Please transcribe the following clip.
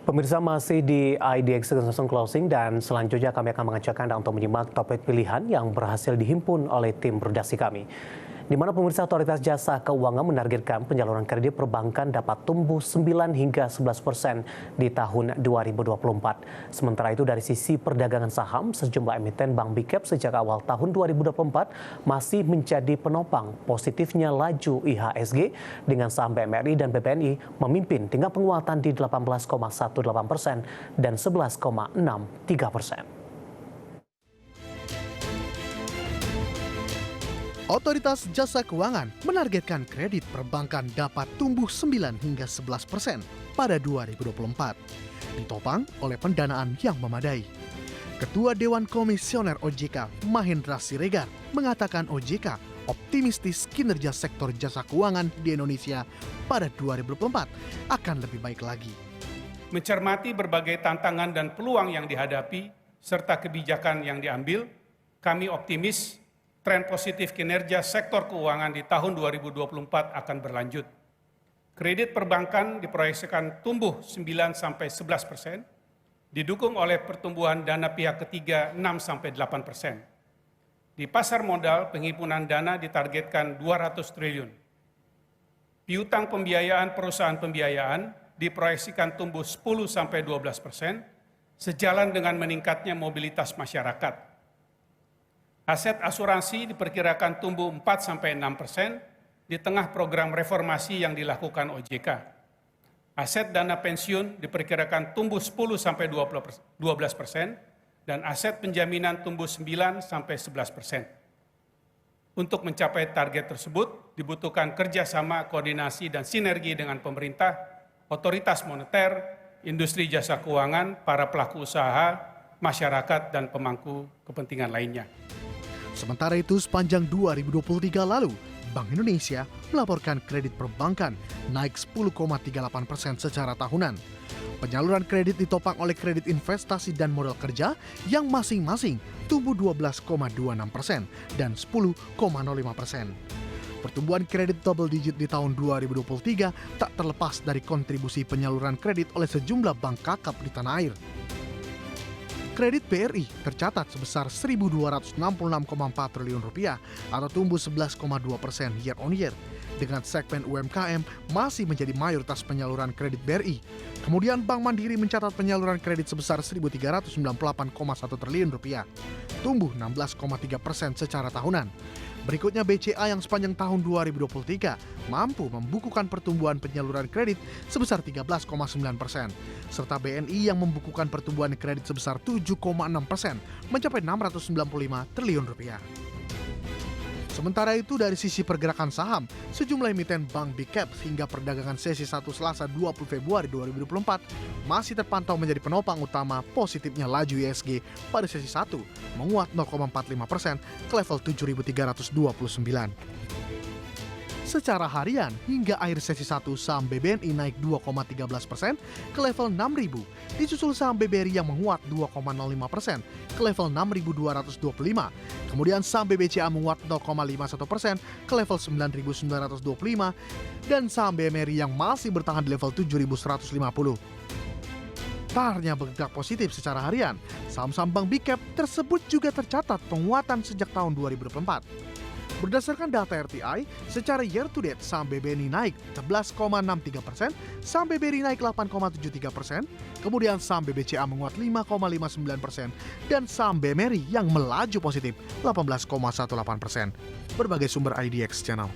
Pemirsa masih di IDX International Closing dan selanjutnya kami akan mengajak Anda untuk menyimak topik pilihan yang berhasil dihimpun oleh tim redaksi kami. Di mana pemirsa Otoritas Jasa Keuangan menargetkan penyaluran kredit perbankan dapat tumbuh 9 hingga 11% di tahun 2024. Sementara itu dari sisi perdagangan saham, sejumlah emiten Bank Big Cap sejak awal tahun 2024 masih menjadi penopang positifnya laju IHSG dengan saham BMRI dan BBNI memimpin dengan penguatan di 18,18% dan 11,63%. Otoritas Jasa Keuangan menargetkan kredit perbankan dapat tumbuh 9 hingga 11% pada 2024, ditopang oleh pendanaan yang memadai. Ketua Dewan Komisioner OJK, Mahendra Siregar, mengatakan OJK optimistis kinerja sektor jasa keuangan di Indonesia pada 2024 akan lebih baik lagi. Mencermati berbagai tantangan dan peluang yang dihadapi, serta kebijakan yang diambil, kami optimis tren positif kinerja sektor keuangan di tahun 2024 akan berlanjut. Kredit perbankan diproyeksikan tumbuh 9-11%, didukung oleh pertumbuhan dana pihak ketiga 6-8%. Di pasar modal, penghimpunan dana ditargetkan 200 triliun. Piutang pembiayaan perusahaan pembiayaan diproyeksikan tumbuh 10-12%, sejalan dengan meningkatnya mobilitas masyarakat. Aset asuransi diperkirakan tumbuh 4-6% di tengah program reformasi yang dilakukan OJK. Aset dana pensiun diperkirakan tumbuh 10-12% dan aset penjaminan tumbuh 9-11%. Untuk mencapai target tersebut dibutuhkan kerjasama, koordinasi, dan sinergi dengan pemerintah, otoritas moneter, industri jasa keuangan, para pelaku usaha, masyarakat, dan pemangku kepentingan lainnya. Sementara itu, sepanjang 2023 lalu, Bank Indonesia melaporkan kredit perbankan naik 10,38% secara tahunan. Penyaluran kredit ditopang oleh kredit investasi dan modal kerja yang masing-masing tumbuh 12,26% dan 10,05%. Pertumbuhan kredit double digit di tahun 2023 tak terlepas dari kontribusi penyaluran kredit oleh sejumlah bank kakap di tanah air. Kredit BRI tercatat sebesar Rp1.266,4 triliun atau tumbuh 11,2% year on year, dengan segmen UMKM masih menjadi mayoritas penyaluran kredit BRI. Kemudian Bank Mandiri mencatat penyaluran kredit sebesar Rp1.398,1 triliun, tumbuh 16,3% secara tahunan. Berikutnya BCA yang sepanjang tahun 2023 mampu membukukan pertumbuhan penyaluran kredit sebesar 13,9%, serta BNI yang membukukan pertumbuhan kredit sebesar 7,6%, mencapai Rp695 triliun. Sementara itu dari sisi pergerakan saham, sejumlah emiten Bank Big Cap hingga perdagangan sesi 1 Selasa 20 Februari 2024 masih terpantau menjadi penopang utama positifnya laju IHSG pada sesi 1, menguat 0,45% ke level 7.329. Secara harian, hingga akhir sesi 1, saham BBNI naik 2,13% ke level 6.000, disusul saham BBRI yang menguat 2,05% ke level 6.225. Kemudian saham BBCA menguat 0,51% ke level 9.925 dan saham BMRI yang masih bertahan di level 7.150. Tak hanya bergerak positif secara harian, saham-saham Bank Big Cap tersebut juga tercatat penguatan sejak tahun 2024. Berdasarkan data RTI, secara year to date saham BBNI naik 11,63%, saham BBRI naik 8,73%, kemudian saham BBCA menguat 5,59%, dan saham BMRI yang melaju positif 18,18%. Berbagai sumber IDX Channel.